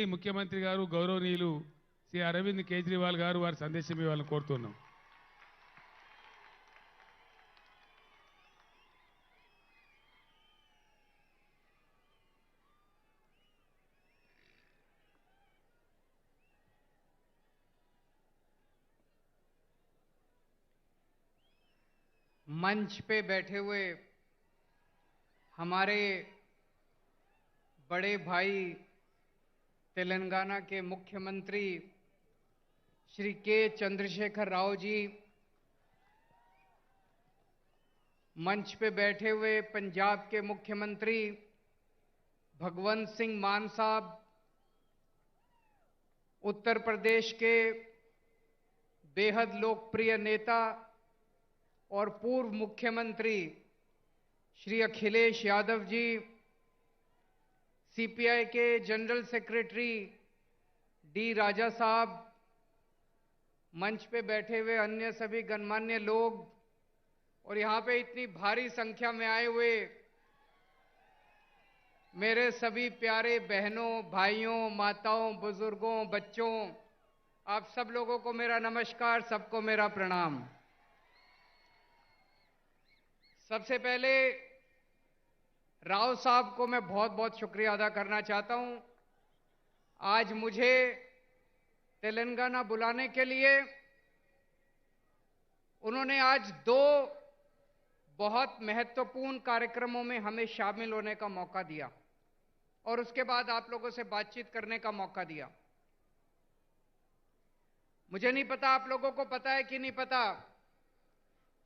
ఢిల్లీ ముఖ్యమంత్రి గారు గౌరవనీయులు శ్రీ అరవింద్ కేజ్రీవాల్ గారు వారి సందేశం ఇవ్వాలని కోరుతున్నాం. मंच पे बैठे हुए हमारे बड़े भाई तेलंगाना के मुख्यमंत्री श्री के चंद्रशेखर राव जी, मंच पे बैठे हुए पंजाब के मुख्यमंत्री भगवंत सिंह मान साहब, उत्तर प्रदेश के बेहद लोकप्रिय नेता और पूर्व मुख्यमंत्री श्री अखिलेश यादव जी, सीपीआई के जनरल सेक्रेटरी डी राजा साहब, मंच पे बैठे हुए अन्य सभी गणमान्य लोग और यहां पे इतनी भारी संख्या में आए हुए मेरे सभी प्यारे बहनों, भाइयों, माताओं, बुजुर्गों, बच्चों, आप सब लोगों को मेरा नमस्कार, सबको मेरा प्रणाम। सबसे पहले राव साहब को मैं बहुत बहुत शुक्रिया अदा करना चाहता हूं। आज मुझे तेलंगाना बुलाने के लिए उन्होंने आज 2 बहुत महत्वपूर्ण कार्यक्रमों में हमें शामिल होने का मौका दिया और उसके बाद आप लोगों से बातचीत करने का मौका दिया। मुझे नहीं पता आप लोगों को पता है कि नहीं पता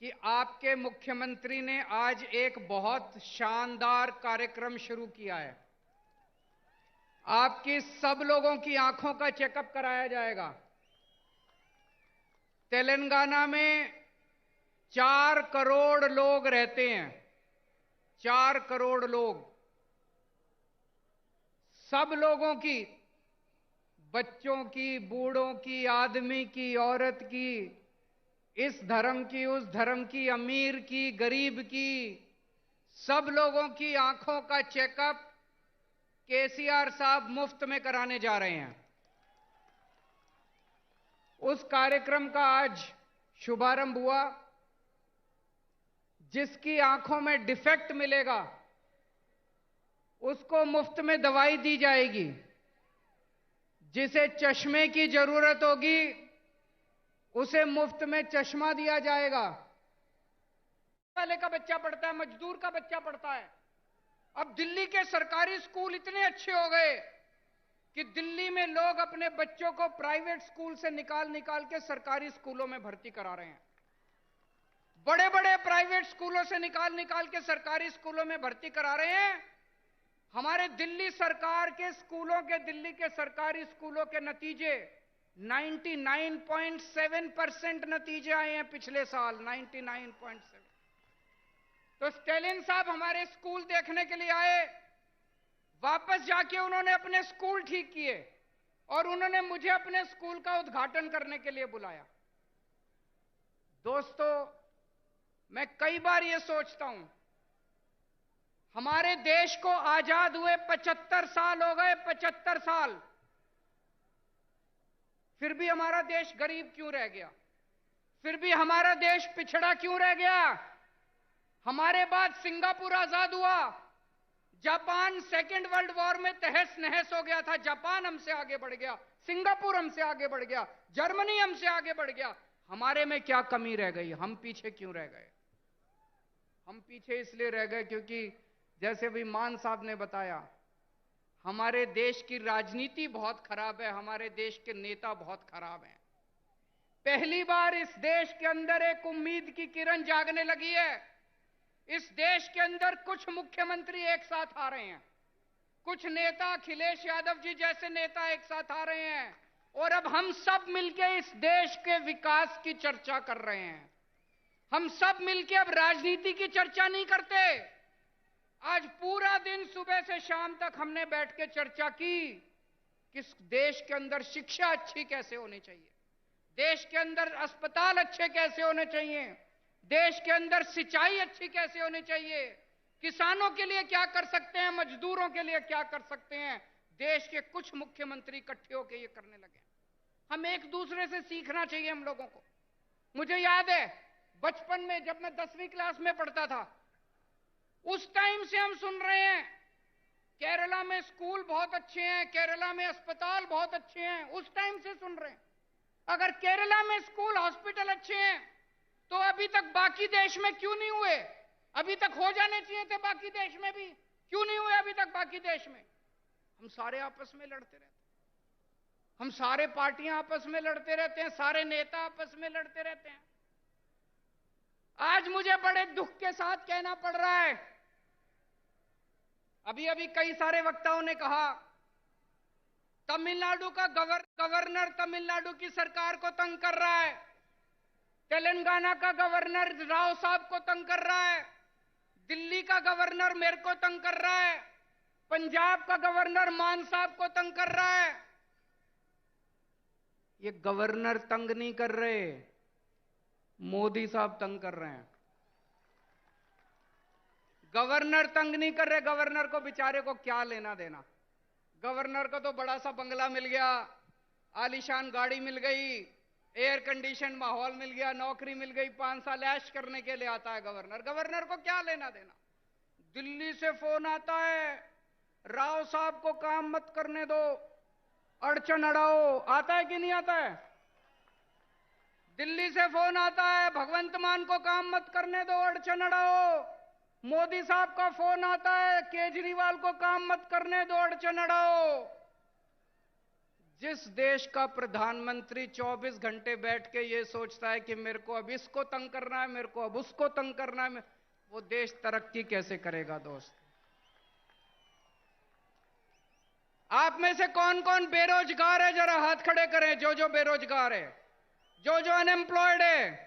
कि आपके मुख्यमंत्री ने आज एक बहुत शानदार कार्यक्रम शुरू किया है। आपकी सब लोगों की आंखों का चेकअप कराया जाएगा। तेलंगाना में 4 करोड़ लोग रहते हैं, 4 करोड़ लोग। सब लोगों की, बच्चों की, बूढ़ों की, आदमी की, औरत की, इस धर्म की, उस धर्म की, अमीर की, गरीब की, सब लोगों की आंखों का चेकअप केसीआर साहब मुफ्त में कराने जा रहे हैं। उस कार्यक्रम का आज शुभारंभ हुआ। जिसकी आंखों में डिफेक्ट मिलेगा उसको मुफ्त में दवाई दी जाएगी। जिसे चश्मे की जरूरत होगी उसे मुफ्त में चश्मा दिया जाएगा। वाले का बच्चा पढ़ता है, मजदूर का बच्चा पढ़ता है। अब दिल्ली के सरकारी स्कूल इतने अच्छे हो गए कि दिल्ली में लोग अपने बच्चों को प्राइवेट स्कूल से निकाल के सरकारी स्कूलों में भर्ती करा रहे हैं। बड़े बड़े प्राइवेट स्कूलों से निकाल के सरकारी स्कूलों में भर्ती करा रहे हैं। हमारे दिल्ली सरकार के स्कूलों के, दिल्ली के सरकारी स्कूलों के नतीजे 99.7% नतीजे आए हैं पिछले साल, 99.7। तो स्टेलिन साहब हमारे स्कूल देखने के लिए आए, वापस जाके उन्होंने अपने स्कूल ठीक किए और उन्होंने मुझे अपने स्कूल का उद्घाटन करने के लिए बुलाया। दोस्तों, मैं कई बार यह सोचता हूं, हमारे देश को आजाद हुए 75 साल हो गए, 75 साल, फिर भी हमारा देश गरीब क्यों रह गया? फिर भी हमारा देश पिछड़ा क्यों रह गया? हमारे बाद सिंगापुर आजाद हुआ, जापान सेकेंड वर्ल्ड वॉर में तहस नहस हो गया था, जापान हमसे आगे बढ़ गया, सिंगापुर हमसे आगे बढ़ गया, जर्मनी हमसे आगे बढ़ गया। हमारे में क्या कमी रह गई? हम पीछे क्यों रह गए? हम पीछे इसलिए रह गए क्योंकि जैसे अभी मान साहब ने बताया, हमारे देश की राजनीति बहुत खराब है, हमारे देश के नेता बहुत खराब हैं। पहली बार इस देश के अंदर एक उम्मीद की किरण जागने लगी है। इस देश के अंदर कुछ मुख्यमंत्री एक साथ आ रहे हैं, कुछ नेता, अखिलेश यादव जी जैसे नेता एक साथ आ रहे हैं और अब हम सब मिलकर इस देश के विकास की चर्चा कर रहे हैं। हम सब मिलकर अब राजनीति की चर्चा नहीं करते। आज पूरा दिन सुबह से शाम तक हमने बैठ के चर्चा की कि देश के अंदर शिक्षा अच्छी कैसे होनी चाहिए, देश के अंदर अस्पताल अच्छे कैसे होने चाहिए, देश के अंदर सिंचाई अच्छी कैसे होनी चाहिए, किसानों के लिए क्या कर सकते हैं, मजदूरों के लिए क्या कर सकते हैं, देश के कुछ मुख्यमंत्री इकट्ठे होकर ये करने लगे। हम एक दूसरे से सीखना चाहिए हम लोगों को। मुझे याद है बचपन में जब मैं 10वीं क्लास में पढ़ता था, उस टाइम से हम सुन रहे हैं केरला में स्कूल बहुत अच्छे हैं, केरला में अस्पताल बहुत अच्छे हैं, उस टाइम से सुन रहे हैं। अगर केरला में स्कूल हॉस्पिटल अच्छे हैं तो अभी तक बाकी देश में क्यों नहीं हुए? अभी तक हो जाने चाहिए थे बाकी देश में भी, क्यों नहीं हुए अभी तक बाकी देश में? हम सारे आपस में लड़ते रहते हैं, हम सारे पार्टियां आपस में लड़ते रहते हैं, सारे नेता आपस में लड़ते रहते हैं। आज मुझे बड़े दुख के साथ कहना पड़ रहा है, अभी अभी कई सारे वक्ताओं ने कहा तमिलनाडु का गवर्नर तमिलनाडु की सरकार को तंग कर रहा है, तेलंगाना का गवर्नर राव साहब को तंग कर रहा है, दिल्ली का गवर्नर मेरे को तंग कर रहा है, पंजाब का गवर्नर मान साहब को तंग कर रहा है। ये गवर्नर तंग नहीं कर रहे, मोदी साहब तंग कर रहे हैं। गवर्नर तंग नहीं कर रहे, गवर्नर को बेचारे को क्या लेना देना। गवर्नर को तो बड़ा सा बंगला मिल गया, आलीशान गाड़ी मिल गई, एयर कंडीशन माहौल मिल गया, नौकरी मिल गई, 5 साल ऐश करने के लिए आता है गवर्नर। गवर्नर को क्या लेना देना। दिल्ली से फोन आता है, राव साहब को काम मत करने दो, अड़चन अड़ाओ, आता है कि नहीं आता है? दिल्ली से फोन आता है, भगवंत मान को काम मत करने दो, अड़चन अड़ाओ। मोदी साहब का फोन आता है, केजरीवाल को काम मत करने दो, अड़चन अड़ाओ। जिस देश का प्रधानमंत्री 24 घंटे बैठ के ये सोचता है कि मेरे को अब इसको तंग करना है, मेरे को अब उसको तंग करना है, वो देश तरक्की कैसे करेगा दोस्त? आप में से कौन कौन बेरोजगार है, जरा हाथ खड़े करें। जो बेरोजगार है, जो अनएम्प्लॉयड है।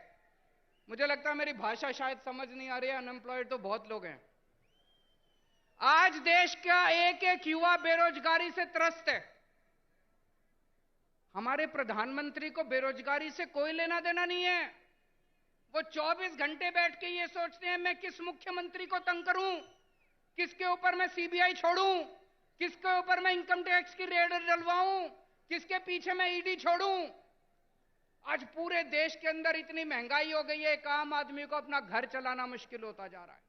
मुझे लगता है मेरी भाषा शायद समझ नहीं आ रही है, अनएम्प्लॉयड तो बहुत लोग हैं। आज देश का एक एक युवा बेरोजगारी से त्रस्त है। हमारे प्रधानमंत्री को बेरोजगारी से कोई लेना देना नहीं है। वो 24 घंटे बैठ के ये सोचते हैं मैं किस मुख्यमंत्री को तंग करूं, किसके ऊपर मैं सीबीआई छोड़ूं, किसके ऊपर मैं इनकम टैक्स की रेड डलवाऊं, किसके पीछे मैं ईडी छोड़ूं। आज पूरे देश के अंदर इतनी महंगाई हो गई है, एक आम आदमी को अपना घर चलाना मुश्किल होता जा रहा है,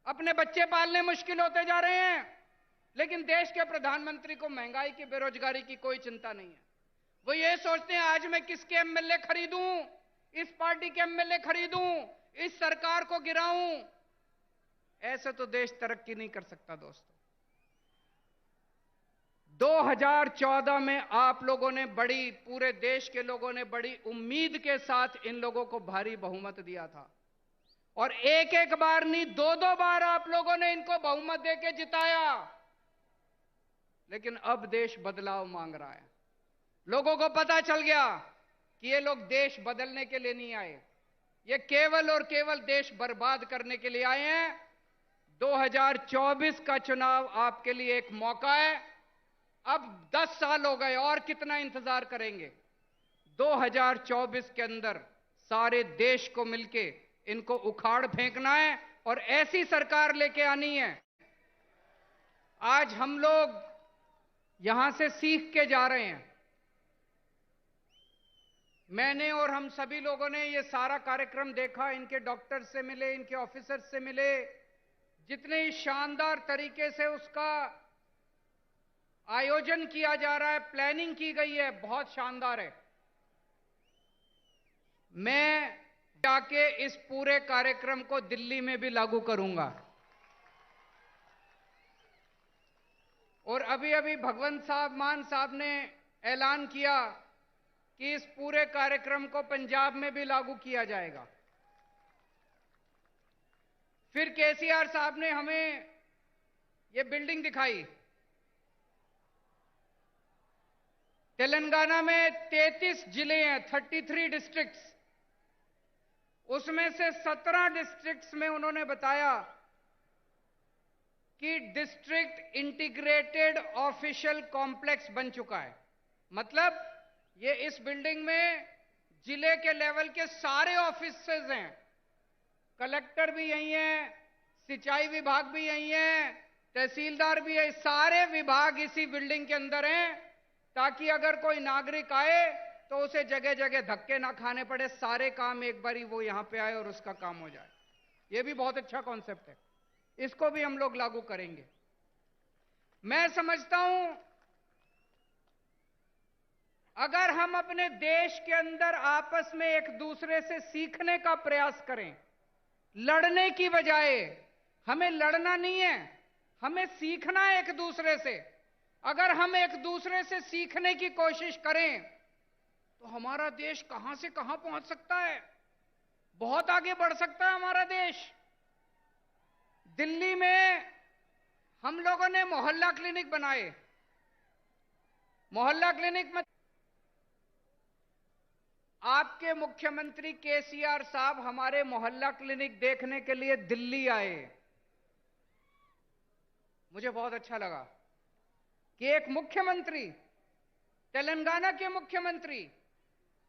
अपने बच्चे पालने मुश्किल होते जा रहे हैं। लेकिन देश के प्रधानमंत्री को महंगाई की, बेरोजगारी की कोई चिंता नहीं है। वो ये सोचते हैं आज मैं किसके एमएलए खरीदूं, इस पार्टी के एमएलए खरीदूं, इस सरकार को गिराऊं। ऐसे तो देश तरक्की नहीं कर सकता दोस्तों। 2014 में आप लोगों ने पूरे देश के लोगों ने बड़ी उम्मीद के साथ इन लोगों को भारी बहुमत दिया था, और एक एक बार नहीं, 2-2 बार आप लोगों ने इनको बहुमत देके जिताया। लेकिन अब देश बदलाव मांग रहा है। लोगों को पता चल गया कि ये लोग देश बदलने के लिए नहीं आए, ये केवल और केवल देश बर्बाद करने के लिए आए हैं। 2024 का चुनाव आपके लिए एक मौका है। अब 10 साल हो गए, और कितना इंतजार करेंगे? 2024 के अंदर सारे देश को मिलके इनको उखाड़ फेंकना है और ऐसी सरकार लेके आनी है। आज हम लोग यहां से सीख के जा रहे हैं। मैंने और हम सभी लोगों ने ये सारा कार्यक्रम देखा, इनके डॉक्टर से मिले, इनके ऑफिसर से मिले, जितने शानदार तरीके से उसका आयोजन किया जा रहा है, प्लानिंग की गई है, बहुत शानदार है। मैं जाके इस पूरे कार्यक्रम को दिल्ली में भी लागू करूंगा। और अभी अभी भगवंत साहब मान साहब ने ऐलान किया कि इस पूरे कार्यक्रम को पंजाब में भी लागू किया जाएगा। फिर केसीआर साहब ने हमें ये बिल्डिंग दिखाई। तेलंगाना में 33 जिले हैं, 33 डिस्ट्रिक्ट्स, उसमें से 17 डिस्ट्रिक्ट्स में उन्होंने बताया कि डिस्ट्रिक्ट इंटीग्रेटेड ऑफिशियल कॉम्प्लेक्स बन चुका है। मतलब ये इस बिल्डिंग में जिले के लेवल के सारे ऑफिसेज हैं, कलेक्टर भी यही हैं, सिंचाई विभाग भी यही है, तहसीलदार भी है, सारे विभाग इसी बिल्डिंग के अंदर हैं, ताकि अगर कोई नागरिक आए तो उसे जगह जगह धक्के ना खाने पड़े, सारे काम एक बारी वो यहां पे आए और उसका काम हो जाए। ये भी बहुत अच्छा कॉन्सेप्ट है, इसको भी हम लोग लागू करेंगे। मैं समझता हूं अगर हम अपने देश के अंदर आपस में एक दूसरे से सीखने का प्रयास करें, लड़ने की बजाय, हमें लड़ना नहीं है, हमें सीखना है एक दूसरे से। अगर हम एक दूसरे से सीखने की कोशिश करें तो हमारा देश कहां से कहां पहुंच सकता है, बहुत आगे बढ़ सकता है हमारा देश। दिल्ली में हम लोगों ने मोहल्ला क्लिनिक बनाए। मोहल्ला क्लिनिक में आपके मुख्यमंत्री केसीआर साहब हमारे मोहल्ला क्लिनिक देखने के लिए दिल्ली आए। मुझे बहुत अच्छा लगा कि एक मुख्यमंत्री, तेलंगाना के मुख्यमंत्री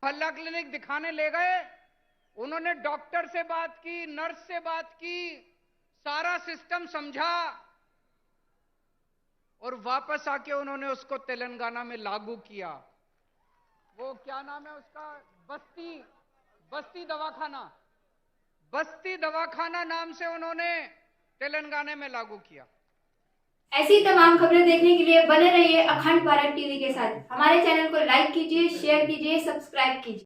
मोहल्ला क्लिनिक दिखाने ले गए। उन्होंने डॉक्टर से बात की, नर्स से बात की, सारा सिस्टम समझा और वापस आके उन्होंने उसको तेलंगाना में लागू किया। वो क्या नाम है उसका, बस्ती दवाखाना, बस्ती दवाखाना नाम से उन्होंने तेलंगाना में लागू किया। ऐसी तमाम खबरें देखने के लिए बने रहिए अखंड भारत टीवी के साथ। हमारे चैनल को लाइक कीजिए, शेयर कीजिए, सब्सक्राइब कीजिए।